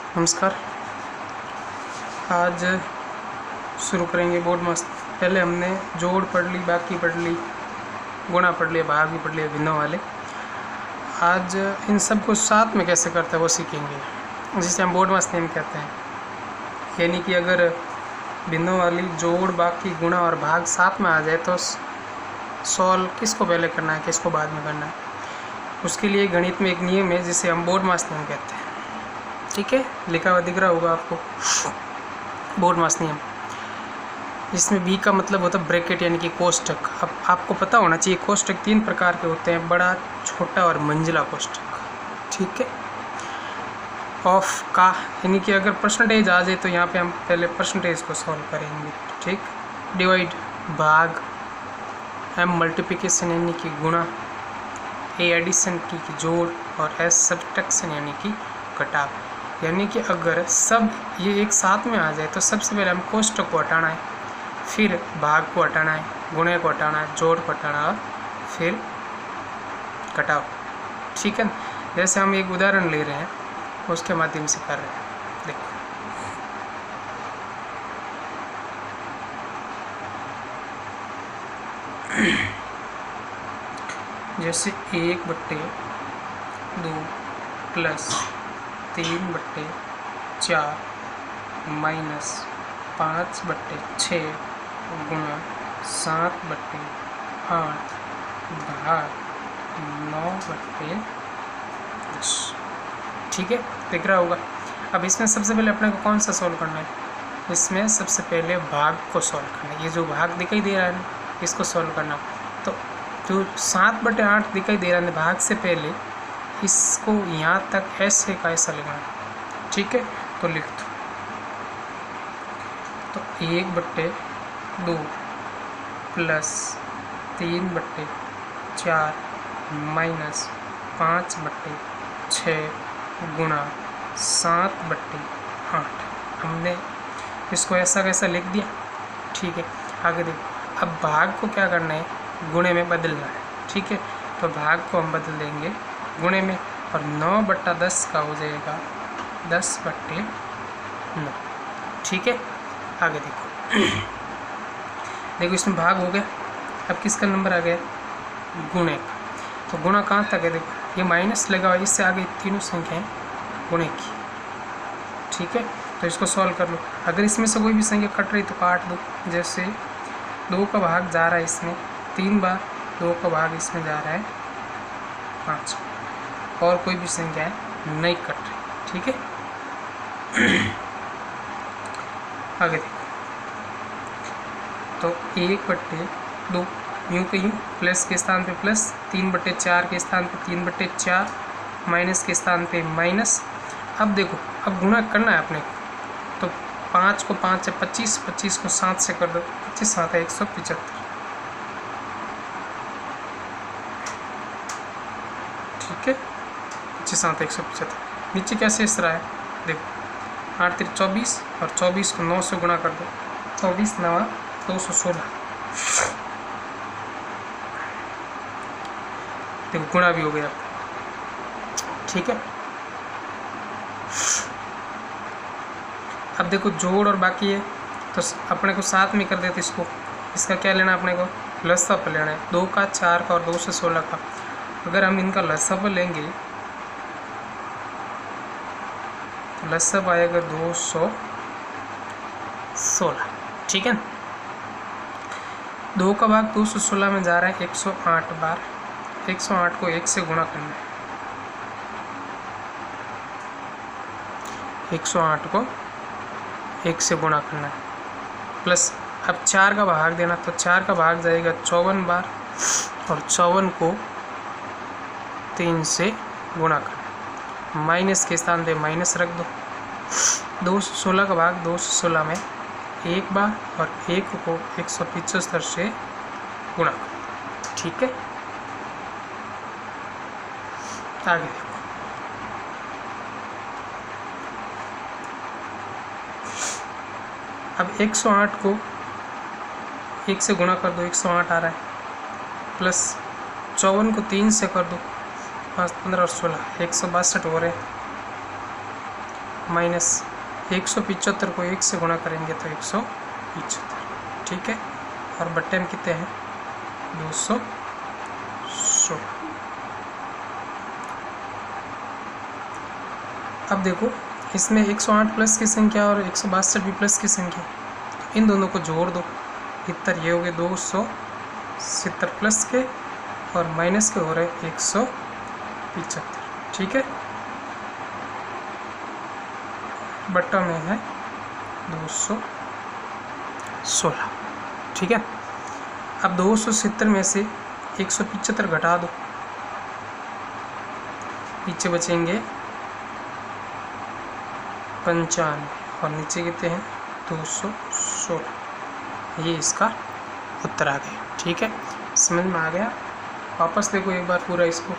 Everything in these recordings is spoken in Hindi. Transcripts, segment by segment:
नमस्कार। आज शुरू करेंगे बोर्ड मास। पहले हमने जोड़ पढ़ ली, बाकी पढ़ ली, गुणा पढ़ लिया, भाग भी पढ़ लिया, भिन्नों वाले। आज इन सब को साथ में कैसे करते हैं वो सीखेंगे, जिसे हम बोर्ड मास नियम कहते हैं। यानी कि अगर भिन्नों वाली जोड़, बाकी, गुणा और भाग साथ में आ जाए तो सॉल्व किसको पहले करना है, किसको बाद में करना है। उसके लिए गणित में एक नियम है जिसे हम बोर्ड मास नियम कहते हैं। ठीक है, लिखा हुआ दिख रहा होगा आपको, बोर्ड मास नियम। इसमें बी का मतलब होता है ब्रैकेट यानी कि कोष्टक। अब आपको पता होना चाहिए कोष्टक 3 प्रकार के होते हैं, बड़ा, छोटा और मंजिला कोष्टक। ठीक है, ऑफ का यानी कि अगर परसेंटेज आ जाए तो यहाँ पे हम पहले परसेंटेज को सॉल्व करेंगे। ठीक, डिवाइड भाग, एम मल्टीप्लिकेशन यानी कि गुणा, ए एडिशन की जोड़ और एस सब्ट्रैक्शन यानी कि घटाव। यानी कि अगर सब ये एक साथ में आ जाए तो सबसे पहले हम कोष्टक को हटाना है, फिर भाग को हटाना है, गुणे को हटाना है, जोड़ को हटाना है और फिर घटाव। ठीक है, जैसे हम एक उदाहरण ले रहे हैं उसके माध्यम से कर रहे हैं। देखो, जैसे 1/2 प्लस 3/4 माइनस 5/6 गुणा 7/8 भाग 9/10। ठीक है, दिख रहा होगा। अब इसमें सबसे पहले अपने को कौन सा सॉल्व करना है? इसमें सबसे पहले भाग को सॉल्व करना है। ये जो भाग दिखाई दे रहा है इसको सॉल्व करना। तो जो 7/8 दिखाई दे रहा है भाग से पहले इसको यहाँ तक ऐसे का ऐसा लिखना है। ठीक है, तो लिख दो। तो 1/2 प्लस 3/4 माइनस 5/6 गुणा 7/8। हमने इसको ऐसा कैसा लिख दिया। ठीक है, आगे देखो। अब भाग को क्या करना है, गुणे में बदलना है। ठीक है, तो भाग को हम बदल देंगे गुणे में और 9/10 का हो जाएगा 10/9। ठीक है, आगे देखो। देखो इसमें भाग हो गया, अब किसका नंबर आ गया, गुणे का। तो गुणा कहाँ तक है, देखो ये माइनस लगा हुआ, इससे आगे तीनों संख्याएं गुणे की। ठीक है, तो इसको सॉल्व कर लो। अगर इसमें से कोई भी संख्या कट रही तो काट दो। जैसे 2 का भाग जा रहा है इसमें 3 बार, 2 का भाग इसमें जा रहा है 5, और कोई भी संख्या नहीं कट रही। ठीक है, आगे देखो। तो 1/2 यूँ के यूँ, प्लस के स्थान पे प्लस, 3/4 के स्थान पे 3/4, माइनस के स्थान पे माइनस। अब देखो, अब गुणा करना है अपने को। तो 5 को 5 से 25, 25 को 7 से कर दो, 25 7 है 175। ठीक है, 25 7 175। नीचे क्या शेष रहा है, देखो 8 3 24 और 24 को 9 से गुणा कर दो, 24 9 216। देखो गुणा भी हो गया। ठीक है, अब देखो जोड़ और बाकी है तो अपने को साथ में कर देते इसको। इसका क्या लेना है अपने को, लसापा लेना है। 2 का 4 का और 2 से 16 का। अगर हम इनका लसापा लेंगे तो लसापा आएगा 216। ठीक है, 2 का भाग 216 में जा रहा है 108 बार। 108 को 1 से गुणा करना है। 108 को 1 से गुणा करना है, प्लस अब 4 का भाग देना। तो 4 का भाग जाएगा 54 बार और 54 को 3 से गुणा करना। माइनस के स्थान पे माइनस रख दो। 216 का भाग 216 में 1 बार और 1 को 175 से गुणा करो। ठीक है, आगे देखो। अब 108 को 1 से गुणा कर दो, 108 आ रहा है, प्लस 54 को 3 से कर दो, 5 15 और 16 162 हो रहे हैं। माइनस 175 को 1 से गुणा करेंगे तो 175, ठीक है। और बट्टे में कितने हैं 216। अब देखो इसमें 108 प्लस की संख्या और 162 भी प्लस की संख्या, इन दोनों को जोड़ दो, इतर ये हो गए 270 प्लस के और माइनस के हो रहे 175, ठीक है। बट्टा में है 216, ठीक है। अब 270 में से 175 घटा दो, पीछे बचेंगे 95 और नीचे कितने हैं 216। ये इसका उत्तर आ गया, ठीक है। समझ में आ गया। वापस देखो एक बार पूरा इसको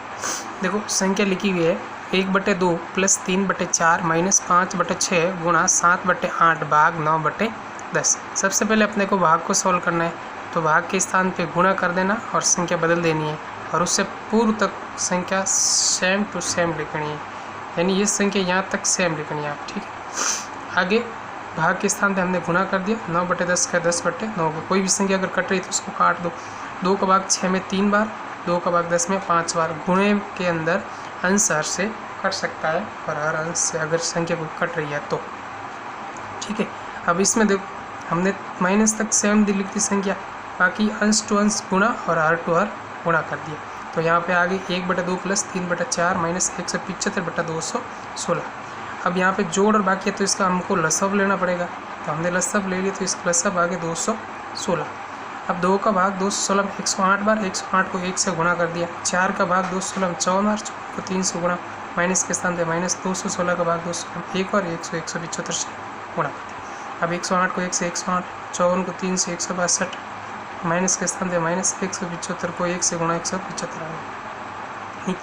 देखो, संख्या लिखी हुई है 1/2 प्लस 3/4 माइनस 5/6 गुणा 7/8 भाग 9/10। सबसे पहले अपने को भाग को सॉल्व करना है, तो भाग के स्थान पे गुणा कर देना और संख्या बदल देनी है और उससे पूर्व तक संख्या सेम टू सेम लिखनी है, यानी ये संख्या यहाँ तक सेम लिखनी है आप, ठीक है। आगे भाग के स्थान पे हमने गुणा कर दिया, 9/10 का 10/9 का। कोई भी संख्या अगर कट रही तो उसको काट दो। 2 का भाग 6 में 3 बार, 2 का भाग 10 में 5 बार। गुणे के अंदर अंश हर से कट सकता है और हर अंश से अगर संख्या कोई कट रही है तो, ठीक है। अब इसमें देखो हमने माइनस तक सेम लिख दी संख्या, बाकी अंश टू अंश गुणा और हर टू हर गुणा कर दिया। तो यहाँ पे आगे 1/2 प्लस 3/4 माइनस 175/216। अब यहाँ पे जोड़ और बाकी है तो इसका हमको लसब लेना पड़ेगा, तो हमने लसब ले लिया तो इसका लसब आगे 216। अब 2 का भाग 216 में 108 बार, 108 को 1 से गुणा कर दिया। 4 का भाग 216 में 54 बार, 4 को 3 से गुणा, माइनस के स्थान पे माइनस 216 का भाग 216 1 और 175 से गुणा कर दिया। अब 108 को 1 से 108, 54 को 3 से 162, माइनस के स्थान पे माइनस 175 को 1 से गुणा 175 आ गया,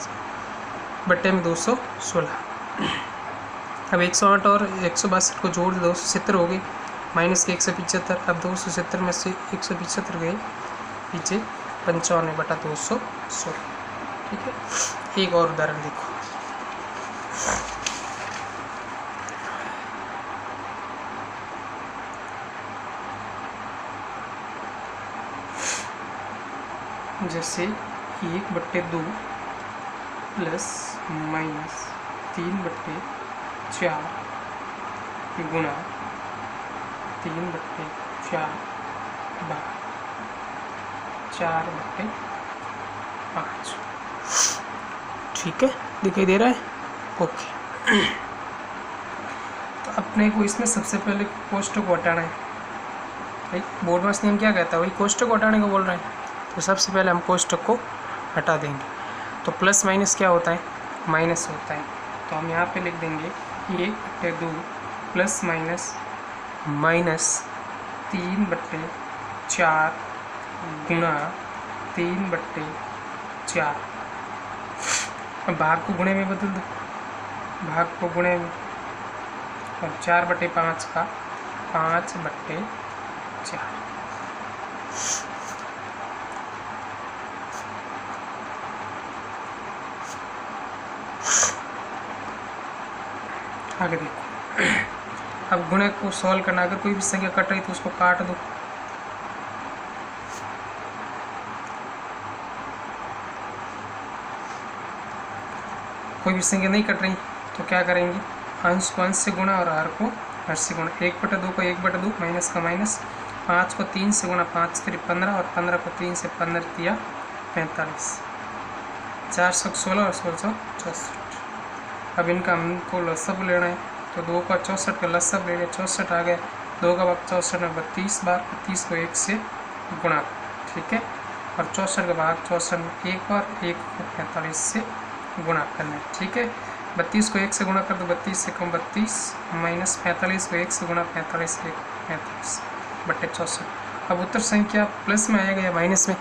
बट्टे में 216। अब 108 और 162 को जोड़ 270 हो गई, माइनस के 175। अब 270 में से 175 गए पीछे, 95/216, ठीक है। एक और उदाहरण देखो, जैसे 1/2 प्लस माइनस 3/4 गुणा 3/4 भाग 4/5, ठीक है। दिखाई दे रहा है, ओके। तो अपने को इसमें सबसे पहले कोष्टक को हटाना है, भाई बोर्ड मास नियम क्या कहता है, वही कोष्टक को हटाने को बोल रहे हैं। तो सबसे पहले हम कोष्टक को हटा देंगे। तो प्लस माइनस क्या होता है, माइनस होता है। तो हम यहाँ पे लिख देंगे 1/2 प्लस माइनस माइनस 3/4 गुणा 3/4। अब भाग को गुणे में बदल दो, भाग को गुणे में, और 4/5 का 5/4। आगे देखो, अब गुणे को सॉल्व करना, अगर कोई भी संख्या कट रही तो उसको काट दो। कोई भी संख्या नहीं कट रही तो क्या करेंगे, अंश को अंश से गुणा और हर को हर से गुणा। 1/2 को 1/2, माइनस का माइनस, 5 को 3 से गुणा, 5 3 15 और 15 को 3 से 15 3 45, 416 और 1664। अब इनका हमको लसब लेना है, तो 2 का 64 का लसब ले लिया, 64 आ गया। 2 का भाग 64 में 32 बार, 32 को 1 से गुणा, ठीक है। और 64 का भाग 64 में 1 बार, 1 को 45 से गुणा करना है, ठीक है। 32 को 1 से गुणा कर दो, 32 से कम 32, माइनस 45 को 1 से गुणा, 45 से 45/64। अब उत्तर संख्या प्लस में आएगा या माइनस में,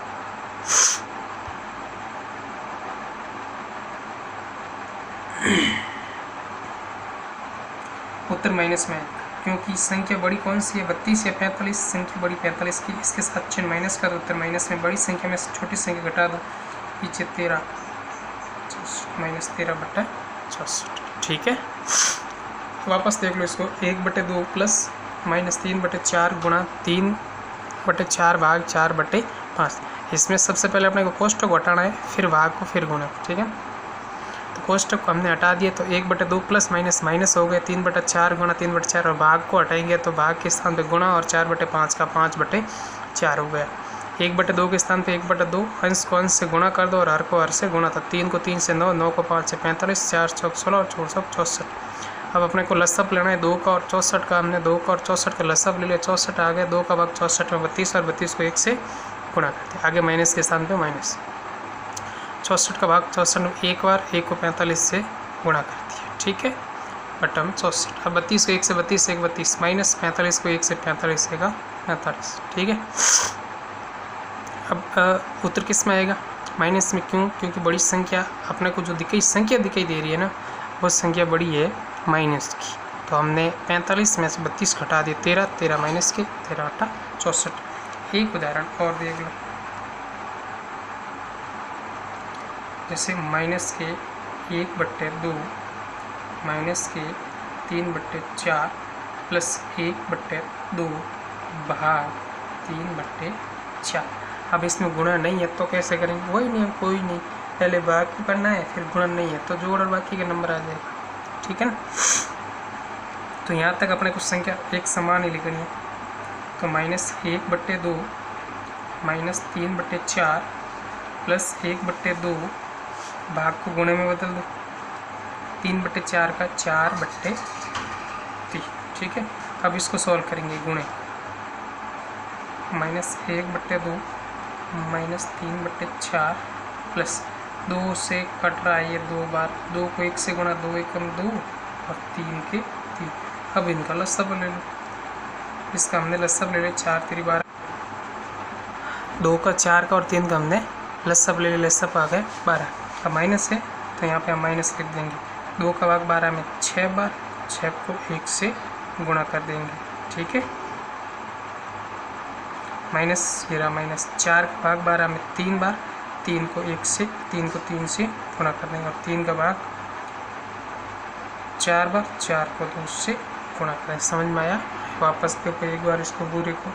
उत्तर माइनस में आएगा, क्योंकि संख्या बड़ी कौन सी है, 32 या 45। संख्या बड़ी 45 की, इसके साथ चिन्ह माइनस का, तो उत्तर माइनस में। बड़ी संख्या में छोटी संख्या घटा दो, पीछे 13 माइनस 13/64, ठीक है। वापस देख लो इसको, 1/2 प्लस -3/4 गुणा 3/4 भाग 4/5। इसमें सबसे पहले अपने को कोष्टक हटाना है, फिर भाग को फिर गुणा, ठीक है। तो कोष्टक को हमने हटा दिया तो 1/2 प्लस माइनस हो गए 3/4 गुणा 3/4, और भाग को हटाएंगे तो भाग के स्थान पे गुणा, और 4/5 का 5/4 हो गया। 1/2 के स्थान पे 1/2, अंश को अंश से गुणा कर दो और हर को हर से गुणा, तो 3 को 3 से 9, 9 को 5 से 45, 4 चौक 16 और 4 चौक 64। अब अपने को लसअप लेना है 2 का और 64 का। हमने 2 का और 64 का लसअप ले लिया, 64 आ गया, 2 का भाग 64 में 32, और 32 को 1 से गुणा करते हैं। आगे माइनस के स्थान पे माइनस, 64 का भाग 64 में एक बार, 1 को 45 से गुणा कर दिया, ठीक है, बटन 64। अब 32 को 1 से 32, 1 32, माइनस 45 को 1 से 45 का 45, ठीक है। अब उत्तर किस में आएगा? माइनस में। क्यों? क्योंकि बड़ी संख्या अपने को जो संख्या दिखाई दे रही है ना, वो संख्या बड़ी है माइनस की, तो हमने 45 में से 32 घटा दिए, 13, 13 माइनस के 13 बटा 64। एक उदाहरण और देख लो, जैसे माइनस के 1/2 माइनस के 3/4 प्लस 1/2 भाग 3/4। अब इसमें गुणा नहीं है तो कैसे करेंगे? वही नियम, कोई नहीं, पहले भाग को करना है, फिर गुणा नहीं है तो जोड़ और बाकी का नंबर आ जाएगा, ठीक है ना। तो यहाँ तक अपने कुछ संख्या एक समान ही लिखनी है। तो -1/2 -3/4 प्लस 1/2 भाग को गुणे में बदल दो, 3/4 का 4/3, ठीक है। अब इसको सॉल्व करेंगे गुणे, -1/2 -3/4 प्लस 2 से कट रहा है ये 2 बार, 2 को 1 से गुणा, 2 एकम 2 और 3 के 3। अब इनका लसअप ले लो, इसका हमने लसअप ले लिया, 4 3 12, 2 का 4 का और 3 का हमने लसअप ले लिया, लसअप आ गए 12। अब माइनस है तो यहाँ पे हम माइनस लिख देंगे, 2 का भाग 12 में 6 बार, 6 को 1 से गुणा कर देंगे, ठीक है। माइनस ये रहा माइनस, 4 का भाग 12 में 3 बार, 3 को 1 से, 3 को 3 से गुणा कर देंगे, और 3 का भाग 4 बार, 4 को 2 से गुणा करें। समझ में आया? वापस देखो एक बार इसको पूरे को,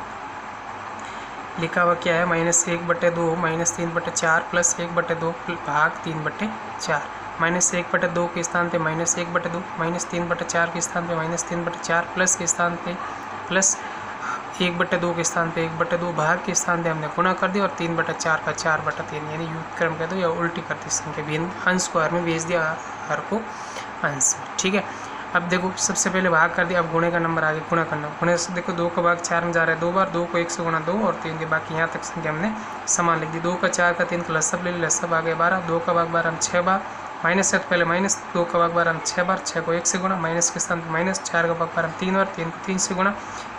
लिखा हुआ क्या है, -1/2 -3/4 प्लस 1/2 भाग 3/4। -1/2 के स्थान पे -1/2, -3/4 के स्थान पे -3/4, प्लस के स्थान पे प्लस 1/2 के स्थान पे 1/2, भाग के स्थान पे हमने गुणा कर दिया, और 3/4 का 4/3, यानी युक्त क्रम कर दो या उल्टी कर दी संख्या, भिन्न अंश को हर में भेज दिया, हर को अंश में, ठीक है। अब देखो सबसे पहले भाग कर दिया, अब गुणे का नंबर आगे गुणा करना, गुणे से देखो 2 का भाग 4 में जा रहा है 2 बार, 2 को 1 से गुणा 2 और 3 के बाकी यहाँ तक संख्या हमने समान लिख दी। 2 का 4 का 3 का लसअप ले लिया, लसअप आ गया 12, 2 का भाग 12 में 6 बार, माइनस है तो पहले माइनस, 2 का भाग 12 में 6 बार, 6 को 1 से गुणा, माइनस के स्थान माइनस, 4 का भाग 12 में 3 बार, 3 को 3 से गुणा,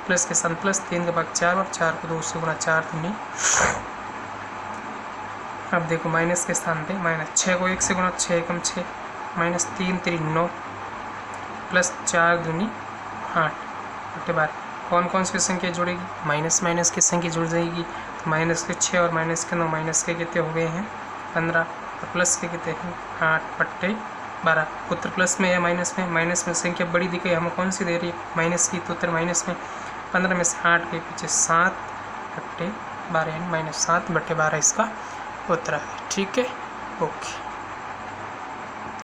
प्लस के स्थान प्लस, 3 का भाग 4 बार, 4 को 2 से गुणा, 4 दूनी। अब देखो माइनस के स्थान पे माइनस, 6 को 1 से गुणा, 6 एकम 6, माइनस 3 3 9 प्लस 4 दूनी 8 बटे 12। कौन कौन सी संख्या जुड़ेगी? माइनस की संख्या जुड़ जाएगी, तो माइनस के 6 और माइनस के 9, माइनस के कितने हो गए हैं 15, और प्लस के कितने हैं 8 बटे 12। उत्तर प्लस में है माइनस में, माइनस में संख्या बड़ी दिख रही है, हमें कौन सी दे रही है माइनस की, तो उत्तर माइनस में। 15 में से 8 के पीछे 7 बटे 12, यानी -7 बटे 12 इसका उत्तर है, ठीक है, ओके।